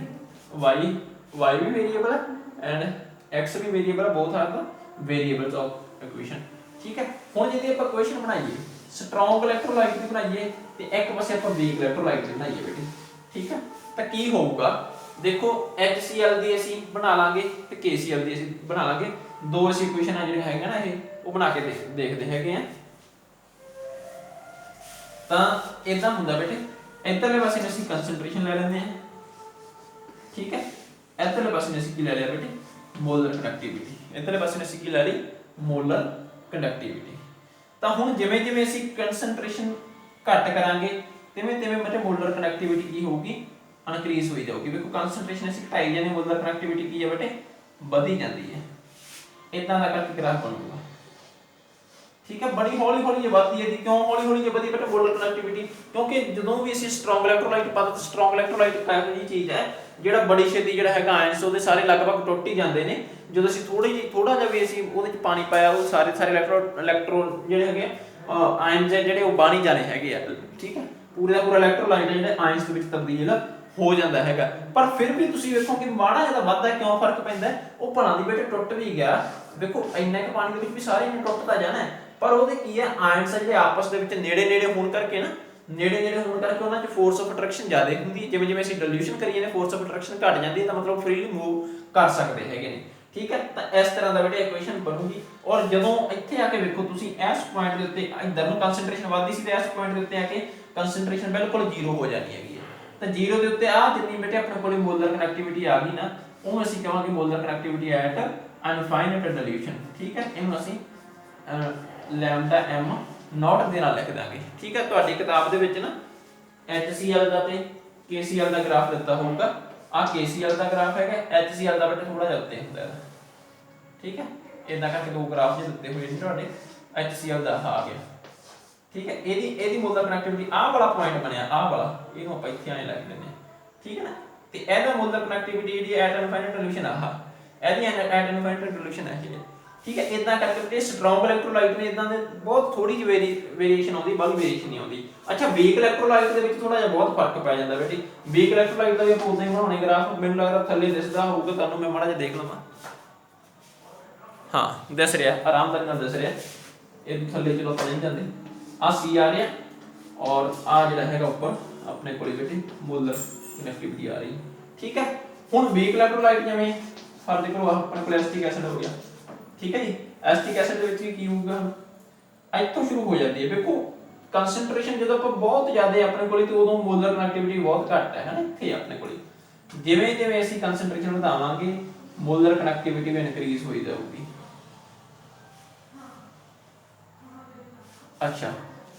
y भी वेरिएबल है एंड x भी वेरिएबल है, both are the variables of equation, ठीक है। ਹੁਣ ਜੇ ਆਪਾਂ ਇक्वेशन ਬਣਾਈਏ ਸਟਰੋਂਗ ਇਲੈਕਟ੍ਰੋਲਾਈਟ ਦੀ ਬਣਾਈਏ ਤੇ ਇੱਕ ਪਾਸੇ ਆਪਾਂ ਵੀਕ ਇਲੈਕਟ੍ਰੋਲਾਈਟ ਦੀ ਬਣਾਈਏ ਬੇਟੇ, ਠੀਕ ਹੈ। ਤਾਂ ਕੀ ਹੋਊਗਾ ਦੇਖੋ, HCl ਦੀ ਅਸੀਂ ਬਣਾ ਲਾਂਗੇ ਤੇ KCl ਦੀ ਅਸੀਂ ਬਣਾ ਲਾਂਗੇ। ਦੋ ਅਸੀਂ ਇਕੁਏਸ਼ਨ ਆ ਜਿਹੜੇ ਹੈਗੇ ਨਾ ਇਹ ਉਹ ਬਣਾ ਕੇ ਦੇਖਦੇ ਹੈਗੇ ਆ। ਤਾਂ ਇਦਾਂ ਹੁੰਦਾ ਬੇਟੇ, ਇੱਧਰਲੇ ਪਾਸੇ ਨੇ ਅਸੀਂ ਕਨਸੈਂਟ੍ਰੇਸ਼ਨ ਲੈ ਲੈਂਦੇ ਆ, ਠੀਕ ਹੈ। ਇੱਧਰਲੇ ਪਾਸੇ ਨੇ ਅਸੀਂ ਕੀ ਲੈ ਲਿਆ ਬੇਟੇ, ਮੋਲਰ ਕਨੈਕਟੀਵਿਟੀ। ਇੱਧਰਲੇ ਪਾਸੇ ਨੇ ਅਸੀਂ ਕੀ ਲੈ ਲਈ, ਮੋਲਰ ਕੰਡਕਟਿਵਿਟੀ। ਤਾਂ ਹੁਣ ਜਿਵੇਂ ਜਿਵੇਂ ਅਸੀਂ ਕਨਸੈਂਟ੍ਰੇਸ਼ਨ ਘੱਟ ਕਰਾਂਗੇ ਤਿਵੇਂ ਤਿਵੇਂ ਬੇਟੇ ਮੋਲਰ ਕਨੈਕਟਿਵਿਟੀ ਕੀ ਹੋਊਗੀ, ਇਨਕਰੀਜ਼ ਹੋਈ ਜਾਊਗੀ। ਵੇਖੋ ਕਨਸੈਂਟ੍ਰੇਸ਼ਨ ਅਸੀਂ ਘਟਾਈ ਜਾਂਦੇ, ਮੋਲਰ ਕਨੈਕਟਿਵਿਟੀ ਕੀ ਹੈ ਬੇਟੇ, ਵਧੀ ਜਾਂਦੀ ਹੈ। ਇਦਾਂ ਦਾ ਕਰਕੇ ਗ੍ਰਾਫ ਬਣੂਗਾ, ਠੀਕ ਹੈ। ਬੜੀ ਹੌਲੀ ਹੌਲੀ ਜੇ ਵਧਦੀ ਹੈ ਜੀ, ਕਿਉਂ ਹੌਲੀ ਹੌਲੀ ਜੇ ਵਧੀ ਬੇਟੇ ਮੋਲਰ ਕਨੈਕਟਿਵਿਟੀ, ਕਿਉਂਕਿ ਜਦੋਂ ਵੀ ਅਸੀਂ ਸਟਰੋਂਗ ਇਲੈਕਟ੍ਰੋਲਾਈਟ ਪਾਉਂਦੇ ਤਾਂ ਸਟਰੋਂਗ ਇਲੈਕਟ੍ਰੋਲਾਈਟ ਇਹੋ ਜਿਹੀ ਚੀਜ਼ ਹੈ ਜਿਹੜਾ ਬੜੀ ਛੇਤੀ ਜਿਹੜਾ ਹੈਗਾ ਆਇਨਸ ਉਹਦੇ ਸਾਰੇ ਲਗਭਗ ਟੁੱਟ ਹੀ ਜਾਂਦੇ ਨੇ। ਜਦੋਂ ਅਸੀਂ ਥੋੜਾ ਜਿਹਾ ਵੀ ਅਸੀਂ ਉਹਦੇ ਚ ਪਾਣੀ ਪਾਇਆ ਉਹ ਸਾਰੇ ਇਲੈਕਟ੍ਰੋਨ ਜਿਹੜੇ ਹੈਗੇ ਆਇਨਸ ਜਿਹੜੇ ਉਹ ਬਣ ਹੀ ਜਾਣੇ ਹੈਗੇ ਆ, ਠੀਕ ਹੈ। ਪੂਰੇ ਦਾ ਪੂਰਾ ਇਲੈਕਟ੍ਰੋਲਾਈਟ ਜਿਹੜੇ ਆਇਨਸ ਦੇ ਵਿੱਚ ਤਬਦੀਲ ਹੋ ਜਾਂਦਾ ਹੈਗਾ। ਪਰ ਫਿਰ ਵੀ ਤੁਸੀਂ ਵੇਖੋ ਕਿ ਮਾੜਾ ਜਿਹਾ ਵੱਧਦਾ, ਕਿਉਂ ਫਰਕ ਪੈਂਦਾ, ਉਹ ਭਲਾਂ ਦੀ ਬੇਟੇ ਟੁੱਟ ਵੀ ਗਿਆ। ਵੇਖੋ ਇੰਨਾ ਕੁ ਪਾਣੀ ਦੇ ਵਿੱਚ ਵੀ ਸਾਰੇ ਨੇ ਟੁੱਟਦਾ ਜਾਣਾ, ਪਰ ਉਹਦੇ ਕੀ ਹੈ ਆਇਨਸ ਜਿਹੜੇ ਆਪਸ ਦੇ ਵਿੱਚ ਨੇੜੇ ਹੋਣ ਕਰਕੇ ਨਾ, ਨੇੜੇ ਹੋਣ ਕਰਕੇ ਉਹਨਾਂ 'ਚ ਫੋਰਸ ਆਫ ਅਟਰੈਕਸ਼ਨ ਜ਼ਿਆਦਾ ਹੁੰਦੀ। ਜਿਵੇਂ ਜਿਵੇਂ ਅਸੀਂ ਡਿਲੂਸ਼ਨ ਕਰੀਏ ਨੇ ਫੋਰਸ ਆਫ ਅਟਰੈਕਸ਼ਨ ਘਟ ਜਾਂਦੀ ਹੈ, ਤਾਂ ਮਤਲਬ ਫ੍ਰੀਲੀ ਮੂਵ ਕਰ ਸਕਦੇ ਹੈਗੇ ਨੇ, ਠੀਕ ਹੈ। ਤਾਂ ਇਸ ਤਰ੍ਹਾਂ ਦਾ ਬੇਟੇ ਇਕੁਏਸ਼ਨ ਬਣੂਗੀ। ਔਰ ਜਦੋਂ ਇੱਥੇ ਆ ਕੇ ਵੇਖੋ ਤੁਸੀਂ ਇਸ ਪੁਆਇੰਟ ਦੇ ਉੱਤੇ ਇੱਧਰ ਨੂੰ ਕਨਸੈਂਟ੍ਰੇਸ਼ਨ ਵੱਧਦੀ ਸੀ ਤੇ ਇਸ ਪੁਆਇੰਟ ਦੇ ਉੱਤੇ ਆ ਕੇ ਕਨਸੈਂਟ੍ਰੇਸ਼ਨ ਬਿਲਕੁਲ 0 ਹੋ ਜਾਣੀ ਹੈਗੀ ਹੈ। ਤਾਂ 0 ਦੇ ਉੱਤੇ ਆ ਜਿੰਨੀ ਬੇਟੇ ਆਪਣੇ ਕੋਲ ਮੋਲਰ ਕਨੈਕਟਿਵਿਟੀ ਆ ਗਈ ਨਾ, ਉਹਨੂੰ ਅਸੀਂ ਕਹਾਂਗੇ ਮੋਲਰ ਕਨੈਕਟਿਵਿਟੀ ਐਟ ਅਨਫਾਈਨਾਈਟ ਡਿਲੂਸ਼ਨ, ਠੀਕ ਹੈ। ਇਹਨੂੰ ਅਸੀਂ ਲੈਮਡਾ m ਨੋਟ ਦੇ ਨਾਲ ਲਿਖ ਦਾਂਗੇ, ਠੀਕ ਹੈ। ਤੁਹਾਡੀ ਕਿਤਾਬ ਦੇ ਵਿੱਚ ਨਾ HCl ਦਾ ਤੇ KCl ਦਾ ਗ੍ਰਾਫ ਦਿੱਤਾ ਹੋਊਗਾ। ਆ KCl ਦਾ ਗ੍ਰਾਫ ਹੈਗਾ, HCl ਦਾ ਬੇਟਾ ਥੋੜਾ ਜਿਹਾ ਉੱਤੇ ਹੁੰਦਾ ਹੈ, ਠੀਕ ਹੈ। ਇਦਾਂ ਕਰਕੇ ਦੋ ਗ੍ਰਾਫ ਜੇ ਦਿੱਤੇ ਹੋਏ ਨੇ ਤੁਹਾਡੇ, HCl ਦਾ ਆ ਗਿਆ, ਠੀਕ ਹੈ। ਇਹਦੀ ਮੋਲਰ ਕਨੈਕਟਿਵਿਟੀ ਆਹ ਵਾਲਾ ਪੁਆਇੰਟ ਬਣਿਆ, ਆਹ ਵਾਲਾ, ਇਹਨੂੰ ਆਪਾਂ ਇੱਥੇ ਐਂ ਲਿਖ ਦਿੰਦੇ ਹਾਂ, ਠੀਕ ਹੈ ਨਾ। ਤੇ ਇਹਦਾ ਮੋਲਰ ਕਨੈਕਟਿਵਿਟੀ ਜਿਹੜੀ ਐਟ ਇਨਫਾਈਨਾਈਟ ਡਿਲੂਸ਼ਨ ਆਹ, ਇਹਦੀ ਐਟ ਇਨਫਾਈਨਾਈਟ ਡਿਲੂਸ਼ਨ ਹੈ ਇਹ, ਠੀਕ ਹੈ। ਇਦਾਂ ਕਰਕੇ ਸਟਰੋਂਗ ਇਲੈਕਟ੍ਰੋਲਾਈਟ ਨੇ ਇਦਾਂ ਦੇ ਬਹੁਤ ਥੋੜੀ ਜਿਹੀ ਵੇਰੀਏਸ਼ਨ ਆਉਂਦੀ, ਬਾਹਲੀ ਵੇਰੀਏਸ਼ਨ ਨਹੀਂ ਆਉਂਦੀ। ਅੱਛਾ, ਵੀਕ ਇਲੈਕਟ੍ਰੋਲਾਈਟ ਦੇ ਵਿੱਚ ਥੋੜਾ ਜਿਹਾ ਬਹੁਤ ਫਰਕ ਪੈ ਜਾਂਦਾ ਬੇਟੀ। ਵੀਕ ਇਲੈਕਟ੍ਰੋਲਾਈਟ ਦਾ ਵੀ ਆਪਾਂ ਉਦਾਂ ਹੀ ਬਣਾਉਣੇ ਗ੍ਰਾਫ, ਮੈਨੂੰ ਲੱਗਦਾ ਥੱਲੇ ਦਿਸਦਾ ਹੋਊਗਾ ਤੁਹਾਨੂੰ, ਮੈਂ ਮਾੜਾ ਜਿਹਾ ਦੇਖ ਲਵਾਂ। ਹਾਂ ਦਿਸ ਰਿਹਾ, ਆਰਾਮਦਾਰੀ ਨਾਲ ਦਿਸ ਰਿਹਾ। ਇਹ ਥੱਲੇ ਚਲੋ ਆਪਾਂ ਨਹੀਂ ਜਾਂਦੇ, ਆ C ਆ ਰਿਹਾ ਔਰ ਆ ਜਿਹੜਾ ਹੈਗਾ ਉੱਪਰ ਆਪਣੇ ਕੋਲੇ ਬੇਟੇ ਮੋਲਰ ਕਨੈਕਟਿਵਿਟੀ ਆ ਰਹੀ, ਠੀਕ ਹੈ। ਹੁਣ ਵੀਕ ਇਲੈਕਟ੍ਰੋਲਾਈਟ ਜਿਵੇਂ ਫਰਜ਼ ਕਰੋ ਆਪਣੇ ਕੋਲ ਐਸਟਿਕ ਐਸਿਡ ਹੋ ਗਿਆ, ਠੀਕ ਹੈ ਜੀ। ਐਸਟਿਕ ਐਸਿਡ ਦੇ ਵਿੱਚ ਕੀ ਹੋਊਗਾ, ਇੱਥੋਂ ਸ਼ੁਰੂ ਹੋ ਜਾਂਦੀ ਹੈ। ਵੇਖੋ ਕੰਸੈਂਟ੍ਰੇਸ਼ਨ ਜਦੋਂ ਆਪਾਂ ਬਹੁਤ ਜ਼ਿਆਦਾ ਆਪਣੇ ਕੋਲ ਤੇ ਉਦੋਂ ਮੋਲਰ ਕਨੈਕਟੀਵਿਟੀ ਬਹੁਤ ਘੱਟ ਹੈ ਨਾ, ਇੱਥੇ ਆਪਣੇ ਕੋਲ ਜਿਵੇਂ ਜਿਵੇਂ ਅਸੀਂ ਕੰਸੈਂਟ੍ਰੇਸ਼ਨ ਵਧਾਵਾਂਗੇ ਮੋਲਰ ਕਨੈਕਟੀਵਿਟੀ ਵੀ ਇਨਕਰੀਜ਼ ਹੋਈ ਜਾਊਗੀ। ਅੱਛਾ,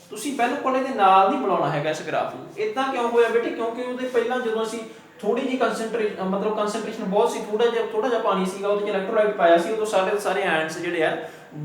ਤੁਸੀਂ ਬਿਲਕੁਲ ਇਹਦੇ ਨਾਲ ਨਹੀਂ ਬਣਾਉਣਾ ਹੈਗਾ ਇਸ ਗ੍ਰਾਫ ਨੂੰ। ਇਦਾਂ ਕਿਉਂ ਹੋਇਆ ਬੇਟੇ, ਕਿਉਂਕਿ ਉਹਦੇ ਪਹਿਲਾਂ ਜਦੋਂ ਅਸੀਂ ਥੋੜੀ ਜਿਹੀ ਕੰਸੈਂਟ੍ਰੇਸ਼ਨ ਮਤਲਬ ਕੰਸੈਂਟ੍ਰੇਸ਼ਨ ਬਹੁਤ ਸੀ, ਥੋੜਾ ਜਿਹਾ ਪਾਣੀ ਸੀਗਾ, ਉਹਦੇ ਚ ਇਲੈਕਟ੍ਰੋਲਾਈਟ ਪਾਇਆ ਸੀ, ਉਦੋਂ ਸਾਰੇ ਸਾਰੇ ਆਇਨਸ ਜਿਹੜੇ ਆ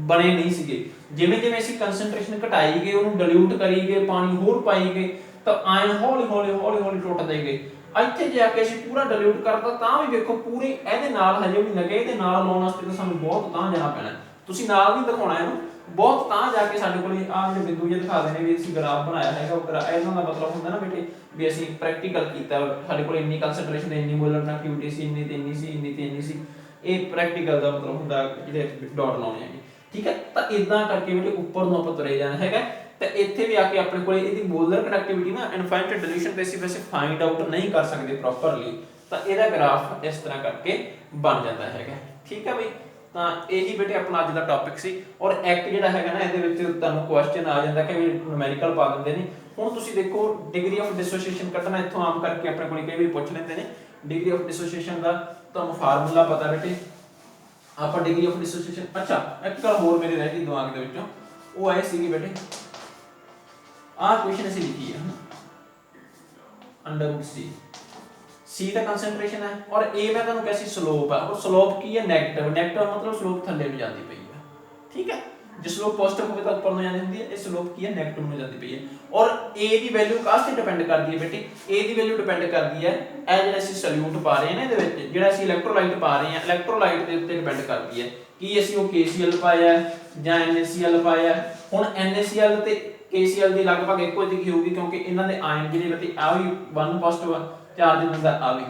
ਬਣੇ ਨਹੀਂ ਸੀਗੇ। ਜਿਵੇਂ ਜਿਵੇਂ ਅਸੀਂ ਕੰਸੈਂਟ੍ਰੇਸ਼ਨ ਘਟਾਈ ਗਏ, ਉਹਨੂੰ ਡਿਲੂਟ ਕਰੀ ਗਏ, ਪਾਣੀ ਹੋਰ ਪਾਈ ਗਏ, ਤਾਂ ਆਇਨ ਹੌਲੀ ਹੌਲੀ ਹੌਲੀ ਹੌਲੀ ਟੁੱਟਦੇ ਗਏ। ਇੱਥੇ ਜਾ ਕੇ ਅਸੀਂ ਪੂਰਾ ਡਿਲੂਟ ਕਰਤਾ ਤਾਂ ਵੀ ਵੇਖੋ ਪੂਰੇ ਇਹਦੇ ਨਾਲ ਹਜੇ ਵੀ ਲੱਗੇ, ਇਹਦੇ ਨਾਲ ਲਾਉਣ ਵਾਸਤੇ ਤਾਂ ਸਾਨੂੰ ਬਹੁਤ ਤਾਂ ਜਾਣਾ ਪੈਣਾ। ਤੁਸੀਂ ਨਾਲ ਨਹੀਂ ਦਿਖਾਉਣਾ ਇਹਨੂੰ, ਬਹੁਤ ਤਾਂ ਜਾ ਕੇ ਸਾਡੇ ਕੋਲ ਆਹ ਜਿਹੜੇ ਬਿੰਦੂ ਜਿਹੇ ਦਿਖਾ ਦੇਣੇ ਵੀ ਅਸੀਂ ਗ੍ਰਾਫ ਬਣਾਇਆ ਹੈਗਾ, ਉਹ ਇਹਨਾਂ ਦਾ ਮਤਲਬ ਹੁੰਦਾ ਨਾ ਬੇਟੇ ਵੀ ਅਸੀਂ ਪ੍ਰੈਕਟੀਕਲ ਕੀਤਾ, ਸਾਡੇ ਕੋਲ ਇੰਨੀ ਕੰਸੈਂਟ੍ਰੇਸ਼ਨ ਇੰਨੀ ਮੋਲਰ ਕਨੈਕਟੀਵਿਟੀ ਸੀ, ਇੰਨੀ ਤੇ ਇੰਨੀ ਸੀ, ਇੰਨੀ ਤੇ ਇੰਨੀ ਸੀ। ਇਹ ਪ੍ਰੈਕਟੀਕਲ ਦਾ ਮਤਲਬ ਹੁੰਦਾ ਜਿਹੜੇ ਡਾਟ ਲਾਉਣੇ ਹੈਗੇ, ਠੀਕ ਹੈ। ਤਾਂ ਇਦਾਂ ਕਰਕੇ ਬੇਟੇ ਉੱਪਰ ਨੂੰ ਆਪਾਂ ਤੁਰੇ ਜਾਣਾ ਹੈਗਾ। ਤੇ ਇੱਥੇ ਵੀ ਆ ਕੇ ਆਪਣੇ ਕੋਲ ਇਹਦੀ ਮੋਲਰ ਕਨੈਕਟੀਵਿਟੀ ਨਾ ਇਨਫਾਈਨਾਈਟ ਡਿਲੂਸ਼ਨ ਤੇ ਅਸੀਂ ਵੈਸੇ ਫਾਈਂਡ ਆਊਟ ਨਹੀਂ ਕਰ ਸਕਦੇ ਪ੍ਰੋਪਰਲੀ, ਤਾਂ ਇਹਦਾ ਗ੍ਰਾਫ ਇਸ ਤਰ੍ਹਾਂ ਕਰਕੇ ਬਣ ਜਾਂਦਾ ਹੈਗਾ, ਠੀਕ ਹੈ ਬਈ। ਤਾਂ ਇਹੀ ਬੇਟੇ ਆਪਣਾ ਅੱਜ ਦਾ ਟੌਪਿਕ ਸੀ। ਔਰ ਇੱਕ ਜਿਹੜਾ ਹੈਗਾ ਨਾ ਇਹਦੇ ਵਿੱਚ ਤੁਹਾਨੂੰ ਕੁਐਸਚਨ ਆ ਜਾਂਦਾ ਕਿ ਵੀ ਨੂਮੈਰੀਕਲ ਪਾ ਦਿੰਦੇ ਨੇ। ਹੁਣ ਤੁਸੀਂ ਦੇਖੋ ਡਿਗਰੀ ਆਫ ਡਿਸੋਸੀਏਸ਼ਨ ਕੱਢਣਾ, ਇੱਥੋਂ ਆਮ ਕਰਕੇ ਆਪਣੇ ਕੋਲ ਕਈ ਵਾਰੀ ਪੁੱਛ ਲੈਂਦੇ ਨੇ ਡਿਗਰੀ ਆਫ ਡਿਸੋਸੀਏਸ਼ਨ ਦਾ ਤੁਹਾਨੂੰ ਫਾਰਮੂਲਾ ਪਤਾ ਬੇਟੇ, ਆਪਾਂ ਡਿਗਰੀ ਆਫ ਡਿਸੋਸੀਏਸ਼ਨ। ਅੱਛਾ ਇੱਕ ਗੱਲ ਹੋਰ ਮੇਰੇ ਰਹਿ ਗਈ ਦਿਮਾਗ ਦੇ ਵਿੱਚੋਂ, ਉਹ ਆਏ ਸੀਗੀ ਬੇਟੇ, ਆਹ ਕੁਐਸਚਨ ਅਸੀਂ ਲਿਖੀ ਹੈ ਅੰਡਰ C ਦਾ ਕੰਸੈਂਟ੍ਰੇਸ਼ਨ ਹੈ ਔਰ A ਮੈਂ ਤੁਹਾਨੂੰ ਕਿਹਾ ਸੀ ਸਲੋਪ ਹੈ, ਔਰ ਸਲੋਪ ਕੀ ਹੈ ਨੈਗੇਟਿਵ, ਨੈਗੇਟਿਵ ਮਤਲਬ ਸਲੋਪ ਥੱਲੇ ਨੂੰ ਜਾਂਦੀ ਪਈ ਹੈ, ਠੀਕ ਹੈ। ਜੇ ਸਲੋਪ ਪੋਜ਼ਿਟਿਵ ਹੋਵੇ ਤਾਂ ਉੱਪਰ ਨੂੰ ਜਾਂਦੀ ਹੁੰਦੀ ਹੈ, ਇਹ ਸਲੋਪ ਕੀ ਹੈ ਨੈਗੇਟਿਵ ਨੂੰ ਜਾਂਦੀ ਪਈ ਹੈ। ਔਰ A ਦੀ ਵੈਲਿਊ ਕਾਸ ਤੇ ਡਿਪੈਂਡ ਕਰਦੀ ਹੈ ਬੇਟੇ, A ਦੀ ਵੈਲਿਊ ਡਿਪੈਂਡ ਕਰਦੀ ਹੈ ਇਹ ਜਿਹੜਾ ਅਸੀਂ ਸੋਲਿਊਟ ਪਾ ਰਹੇ ਹਾਂ ਨਾ ਇਹਦੇ ਵਿੱਚ, ਜਿਹੜਾ ਅਸੀਂ ਇਲੈਕਟ੍ਰੋਲਾਈਟ ਪਾ ਰਹੇ ਹਾਂ, ਇਲੈਕਟ੍ਰੋਲਾਈਟ ਦੇ ਉੱਤੇ ਡਿਪੈਂਡ ਕਰਦੀ ਹੈ ਕਿ ਅਸੀਂ ਉਹ KCl ਪਾਇਆ ਜਾਂ NaCl ਪਾਇਆ। ਹੁਣ NaCl ਤੇ KCl ਦੀ ਲਗਭਗ ਇੱਕੋ ਜਿਹੀ ਹੋਊਗੀ ਕਿਉਂਕਿ ਇਹਨਾਂ ਦੇ ਆਇਨ ਜਿਹੜੇ ਬੇਟੇ ਆ ਵੀ 1 ਪੋਜ਼ਿਟਿਵ ਚਾਰਜ ਦਿੰਦਾ ਆ ਵੀ,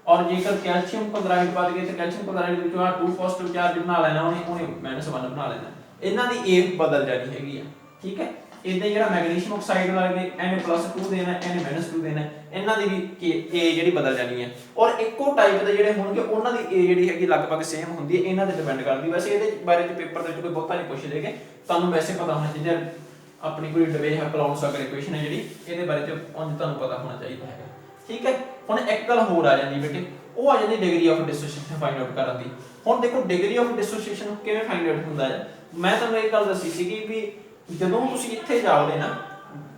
ਔਰ ਜੇਕਰ ਕੈਲਸ਼ੀਅਮ ਕਲੋਰਾਈਡ ਪਾ ਦਈਏ ਤੇ ਕੈਲਸ਼ੀਅਮ ਕਲੋਰਾਈਡ ਦੇ ਵਿੱਚੋਂ ਆ 2 ਪੋਜ਼ਿਟਿਵ ਚਾਰਜ ਬਣਾ ਲੈਣਾ ਉਹਨੇ -1 ਬਣਾ ਲੈਣਾ, ਇਹਨਾਂ ਦੀ A ਬਦਲ ਜਾਣੀ ਹੈਗੀ ਆ, ਠੀਕ ਹੈ। ਇਦਾਂ ਜਿਹੜਾ ਮੈਗਨੀਸ਼ੀਅਮ ਆਕਸਾਈਡ ਵਾਲੇ ਨੇ Na+2 ਦੇਣਾ, Na-2 ਦੇਣਾ, ਇਹਨਾਂ ਦੀ ਵੀ A ਜਿਹੜੀ ਬਦਲ ਜਾਣੀ ਹੈ। ਔਰ ਇੱਕੋ ਟਾਈਪ ਦੇ ਜਿਹੜੇ ਹੋਣਗੇ ਉਹਨਾਂ ਦੀ A ਜਿਹੜੀ ਹੈਗੀ ਲਗਭਗ ਸੇਮ ਹੁੰਦੀ ਹੈ, ਇਹਨਾਂ ਤੇ ਡਿਪੈਂਡ ਕਰਦੀ। ਵੈਸੇ ਇਹਦੇ ਬਾਰੇ ਚ ਪੇਪਰ ਦੇ ਵਿੱਚ ਕੋਈ ਬਹੁਤਾ ਨਹੀਂ ਪੁੱਛਦੇਗੇ, ਤੁਹਾਨੂੰ ਵੈਸੇ ਪਤਾ ਹੋਣਾ ਚਾਹੀਦਾ ਆਪਣੀ ਕੋਈ ਡਵੇ ਹੈ ਕਲਾਉਡ-ਸਾਕਰ ਇਕੁਏਸ਼ਨ ਹੈ ਜਿਹੜੀ, ਇਹਦੇ ਬਾਰੇ ਚ ਉਂਝ ਤੁਹਾਨੂੰ ਪਤਾ ਹੋਣਾ ਚਾਹੀਦਾ ਹੈਗਾ, ਠੀਕ ਹੈ। ਹੁਣ ਇੱਕ ਗੱਲ ਹੋਰ ਆ ਜਾਂਦੀ ਬੇਟੇ, ਉਹ ਆ ਜਾਂਦੀ ਡਿਗਰੀ ਆਫ ਡਿਸੋਸੀਏਸ਼ਨ ਫਾਈਂਡ ਆਊਟ ਕਰਨ ਦੀ। ਹੁਣ ਦੇਖੋ ਡਿਗਰੀ ਆਫ ਡਿਸੋਸੀਏਸ਼ਨ ਕਿਵੇਂ ਫਾਈਂਡ ਆਊਟ ਹੁੰਦਾ ਹੈ, ਮੈਂ ਤੁਹਾਨੂੰ ਇਹ ਗੱਲ ਦੱਸੀ ਸੀਗੀ ਵੀ ਜਦੋਂ ਤੁਸੀਂ ਇੱਥੇ ਜਾਓਗੇ ਨਾ,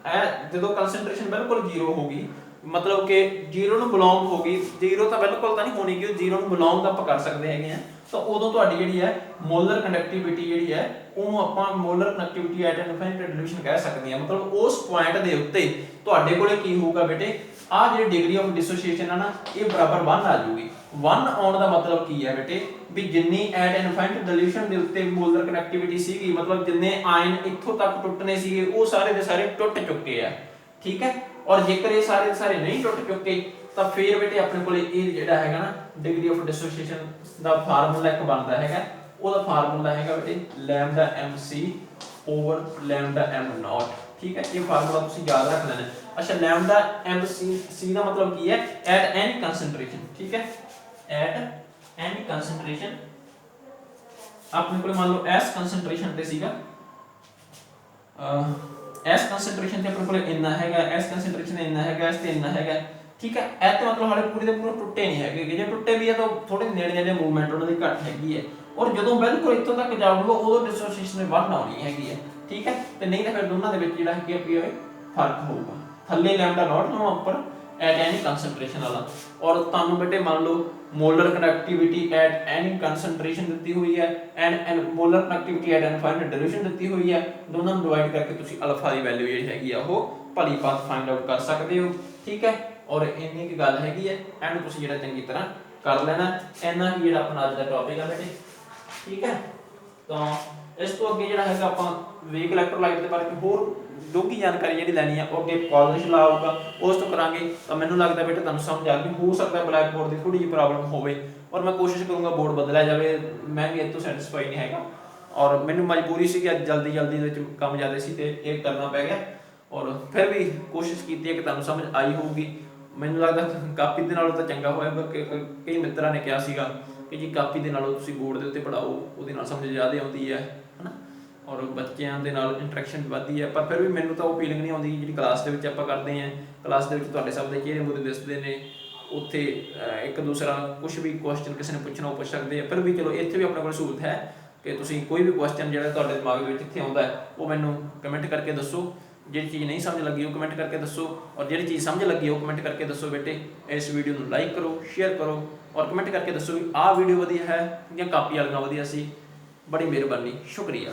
ਇਹ ਜਦੋਂ ਕੰਸੈਂਟ੍ਰੇਸ਼ਨ ਬਿਲਕੁਲ 0 ਹੋ ਗਈ, ਮਤਲਬ ਕਿ 0 ਨੂੰ ਬਿਲੋਂਗ ਹੋ ਗਈ, 0 ਤਾਂ ਬਿਲਕੁਲ ਤਾਂ ਨਹੀਂ ਹੋਣੀ ਕਿ 0 ਨੂੰ ਬਿਲੋਂਗ ਆਪਾਂ ਕਰ ਸਕਦੇ ਹੈਗੇ ਆ, ਤਾਂ ਉਦੋਂ ਤੁਹਾਡੀ ਜਿਹੜੀ ਹੈ ਮੋਲਰ ਕੰਡਕਟਿਵਿਟੀ ਜਿਹੜੀ ਹੈ ਉਹਨੂੰ ਆਪਾਂ ਮੋਲਰ ਕੰਡਕਟਿਵਿਟੀ ਐਟ ਇਨਫਾਈਨਾਈਟ ਡਿਲੂਸ਼ਨ ਕਹਿ ਸਕਦੇ ਹਾਂ। ਮਤਲਬ ਉਸ ਪੁਆਇੰਟ ਦੇ ਉੱਤੇ ਤੁਹਾਡੇ ਕੋਲੇ ਕੀ ਹੋਊਗਾ ਬੇਟੇ, ਆਹ ਜਿਹੜੀ ਡਿਗਰੀ ਆਫ ਡਿਸੋਸੀਏਸ਼ਨ ਆ ਨਾ ਇਹ ਬਰਾਬਰ 1 ਆ ਜਾਊਗੀ। 1 ਆਉਣ ਦਾ ਮਤਲਬ ਕੀ ਹੈ ਬੇਟੇ, ਵੀ ਜਿੰਨੀ ਐਟ ਇਨਫਾਈਨਾਈਟ ਡਿਲੂਸ਼ਨ ਦੇ ਉੱਤੇ ਮੋਲਰ ਕਨੈਕਟੀਵਿਟੀ ਸੀਗੀ, ਮਤਲਬ ਜਿੰਨੇ ਆਇਨ ਇੱਥੋਂ ਤੱਕ ਟੁੱਟਨੇ ਸੀਗੇ ਉਹ ਸਾਰੇ ਦੇ ਸਾਰੇ ਟੁੱਟ ਚੁੱਕੇ ਆ, ਠੀਕ ਹੈ। ਔਰ ਜੇਕਰ ਇਹ ਸਾਰੇ ਦੇ ਸਾਰੇ ਨਹੀਂ ਟੁੱਟ ਚੁੱਕੇ ਤਾਂ ਫਿਰ ਬੇਟੇ ਆਪਣੇ ਕੋਲੇ ਇਹ ਜਿਹੜਾ ਹੈਗਾ ਨਾ ਡਿਗਰੀ ਆਫ ਡਿਸੋਸੀਏਸ਼ਨ ਦਾ ਫਾਰਮੂਲਾ ਇੱਕ ਬਣਦਾ ਹੈਗਾ, ਉਹਦਾ ਫਾਰਮੂਲਾ ਹੈਗਾ ਬੇਟੇ lambda mc over lambda m ਨॉट, ਠੀਕ ਹੈ। ਇਹ ਫਾਰਮੂਲਾ ਤੁਸੀਂ ਯਾਦ ਰੱਖ ਲੈਣਾ। ਅੱਛਾ ਲੈਮਡਾ mc ਦਾ ਮਤਲਬ ਕੀ ਹੈ, ਐਟ ਐਨੀ ਕੰਸੈਂਟ੍ਰੇਸ਼ਨ, ਠੀਕ ਹੈ। ਐਟ ਐਨੀ ਕੰਸੈਂਟ੍ਰੇਸ਼ਨ ਆਪਣੇ ਕੋਲ ਮੰਨ ਲਓ s ਕੰਸੈਂਟ੍ਰੇਸ਼ਨ ਤੇ ਸੀਗਾ, s ਕੰਸੈਂਟ੍ਰੇਸ਼ਨ ਤੇ ਆਪਣੇ ਕੋਲ ਇੰਨਾ ਹੈਗਾ, s ਕੰਸੈਂਟ੍ਰੇਸ਼ਨ ਇੰਨਾ ਹੈਗਾ, s ਤੇ ਇੰਨਾ ਹੈਗਾ, ਠੀਕ ਹੈ। ਇਹ ਤੇ ਮਤਲਬ ਹਾਲੇ ਪੂਰੇ ਦੇ ਪੂਰੇ ਟੁੱਟੇ ਨਹੀਂ ਹੈਗੇ, ਜੇ ਟੁੱਟੇ ਵੀ ਆ ਤਾਂ ਥੋੜੇ ਨੇੜੇ ਨੇੜੇ ਮੂਵਮੈਂਟ ਉਹਨਾਂ ਦੀ ਘੱਟ ਹੈਗੀ ਹੈ। ਔਰ ਜਦੋਂ ਬਿਲਕੁਲ ਇੱਥੋਂ ਤੱਕ ਜਾਊਗਾ ਉਦੋਂ ਡਿਸੋਸੀਏਸ਼ਨ 1 ਆਉਣੀ ਹੈਗੀ ਹੈ, ਠੀਕ ਹੈ। ਤੇ ਨਹੀਂ ਤਾਂ ਫਿਰ ਦੋਨਾਂ ਦੇ ਵਿੱਚ ਜਿਹੜਾ ਕੀ ਹੋਵੇ ਫਰਕ ਹੋਊਗਾ, ਥੱਲੇ ਲੈਮਡਾ ਨॉट ਨੂੰ ਉੱਪਰ ਐਟ ਐਨੀ ਕੰਸੈਂਟ੍ਰੇਸ਼ਨ ਵਾਲਾ। ਔਰ ਤੁਹਾਨੂੰ ਬੇਟੇ ਮੰਨ ਲਓ ਮੋਲਰ ਕਨੈਕਟੀਵਿਟੀ ਐਟ ਐਨੀ ਕੰਸੈਂਟ੍ਰੇਸ਼ਨ ਦਿੱਤੀ ਹੋਈ ਹੈ and molar connectivity at infinite ਡਿਲੂਸ਼ਨ ਦਿੱਤੀ ਹੋਈ ਹੈ, ਦੋਨਾਂ ਨੂੰ ਡਿਵਾਈਡ ਕਰਕੇ ਤੁਸੀਂ ਅਲਫਾ ਦੀ ਵੈਲਿਊ ਜਿਹੜੀ ਹੈਗੀ ਆ ਉਹ ਭਲੀ ਭਾਂਤ ਫਾਈਂਡ ਆਊਟ ਕਰ ਸਕਦੇ ਹੋ, ਠੀਕ ਹੈ। ਔਰ ਇੰਨੀ ਕੀ ਗੱਲ ਹੈਗੀ ਹੈ, ਐਂਡ ਤੁਸੀਂ ਜਿਹੜਾ ਚੰਗੀ ਤਰ੍ਹਾਂ ਕਰ ਲੈਣਾ। ਇੰਨਾ ਹੀ ਜਿਹੜਾ ਆਪਣਾ ਅੱਜ ਦਾ ਟੌਪਿਕ ਹੈ ਬੇਟੇ, ਠੀਕ ਹੈ। ਤਾਂ ਇਸ ਤੋਂ ਅੱਗੇ ਜਿਹੜਾ ਹੈਗਾ ਆਪਾਂ ਵੀਕ ਇਲੈਕਟ੍ਰੋਲਾਈਟ ਦੇ ਬਾਰੇ ਹੋਰ ਡੂੰਘੀ ਜਾਣਕਾਰੀ ਜਿਹੜੀ ਲੈਣੀ ਆ ਉਹ ਅੱਗੇ ਕਾਲਜ ਲਾ ਆਊਗਾ ਉਸ ਤੋਂ ਕਰਾਂਗੇ। ਤਾਂ ਮੈਨੂੰ ਲੱਗਦਾ ਬੇਟਾ ਤੁਹਾਨੂੰ ਸਮਝ ਆ ਗਈ, ਹੋ ਸਕਦਾ ਬਲੈਕ ਬੋਰਡ ਦੀ ਥੋੜੀ ਜਿਹੀ ਪ੍ਰੋਬਲਮ ਹੋਵੇ, ਔਰ ਮੈਂ ਕੋਸ਼ਿਸ਼ ਕਰੂੰਗਾ ਬੋਰਡ ਬਦਲਿਆ ਜਾਵੇ, ਮੈਂ ਵੀ ਇਹ ਤੋਂ ਸੈਟੀਸਫਾਈ ਨਹੀਂ ਹੈਗਾ, ਔਰ ਮੈਨੂੰ ਮਜਬੂਰੀ ਸੀ ਕਿ ਅੱਜ ਜਲਦੀ ਦੇ ਵਿੱਚ ਕੰਮ ਜ਼ਿਆਦਾ ਸੀ ਤੇ ਇਹ ਕਰਨਾ ਪੈ ਗਿਆ। ਔਰ ਫਿਰ ਵੀ ਕੋਸ਼ਿਸ਼ ਕੀਤੀ ਹੈ ਕਿ ਤੁਹਾਨੂੰ ਸਮਝ ਆਈ ਹੋਊਗੀ। ਮੈਨੂੰ ਲੱਗਦਾ ਕਾਪੀ ਦੇ ਨਾਲੋਂ ਤਾਂ ਚੰਗਾ ਹੋਇਆ, ਕਈ ਮਿੱਤਰਾਂ ਨੇ ਕਿਹਾ ਸੀਗਾ ਕਿ ਜੀ ਕਾਪੀ ਦੇ ਨਾਲੋਂ ਤੁਸੀਂ ਬੋਰਡ ਦੇ ਉੱਤੇ ਪੜ੍ਹਾਓ, ਉਹਦੇ ਨਾਲ ਸਮਝ ਜ਼ਿਆਦਾ ਆਉਂਦੀ ਹੈ ਨਾ, ਔਰ ਬੱਚਿਆਂ ਦੇ ਨਾਲ ਇੰਟਰੈਕਸ਼ਨ ਵੱਧਦੀ ਹੈ। ਪਰ ਫਿਰ ਵੀ ਮੈਨੂੰ ਤਾਂ ਉਹ ਫੀਲਿੰਗ ਨਹੀਂ ਆਉਂਦੀ ਜਿਹੜੀ ਕਲਾਸ ਦੇ ਵਿੱਚ ਆਪਾਂ ਕਰਦੇ ਹਾਂ। ਕਲਾਸ ਦੇ ਵਿੱਚ ਤੁਹਾਡੇ ਸਭ ਦੇ ਚਿਹਰੇ ਮੂਹਰੇ ਦਿਸਦੇ ਨੇ, ਉੱਥੇ ਇੱਕ ਦੂਸਰਾ ਕੁਛ ਵੀ ਕੁਐਸਚਨ ਕਿਸੇ ਨੇ ਪੁੱਛਣਾ ਉਹ ਪੁੱਛ ਸਕਦੇ ਆ। ਫਿਰ ਵੀ ਚਲੋ ਇੱਥੇ ਵੀ ਆਪਣੇ ਕੋਲ ਸਹੂਲਤ ਹੈ ਕਿ ਤੁਸੀਂ ਕੋਈ ਵੀ ਕੁਐਸਚਨ ਜਿਹੜਾ ਤੁਹਾਡੇ ਦਿਮਾਗ ਦੇ ਵਿੱਚ ਇੱਥੇ ਆਉਂਦਾ ਉਹ ਮੈਨੂੰ ਕਮੈਂਟ ਕਰਕੇ ਦੱਸੋ। ਜਿਹੜੀ ਚੀਜ਼ ਨਹੀਂ ਸਮਝ ਲੱਗੀ ਉਹ ਕਮੈਂਟ ਕਰਕੇ ਦੱਸੋ, ਔਰ ਜਿਹੜੀ ਚੀਜ਼ ਸਮਝ ਲੱਗੀ ਉਹ ਕਮੈਂਟ ਕਰਕੇ ਦੱਸੋ। ਬੇਟੇ ਇਸ ਵੀਡੀਓ ਨੂੰ ਲਾਈਕ ਕਰੋ, ਸ਼ੇਅਰ ਕਰੋ, ਔਰ ਕਮੈਂਟ ਕਰਕੇ ਦੱਸੋ ਵੀ ਆਹ ਵੀਡੀਓ ਵਧੀਆ ਹੈ ਜਾਂ ਕਾਪੀ ਵਾਲੀਆਂ ਵਧੀਆ ਸੀ। ਬੜੀ ਮਿਹਰਬਾਨੀ, ਸ਼ੁਕਰੀਆ।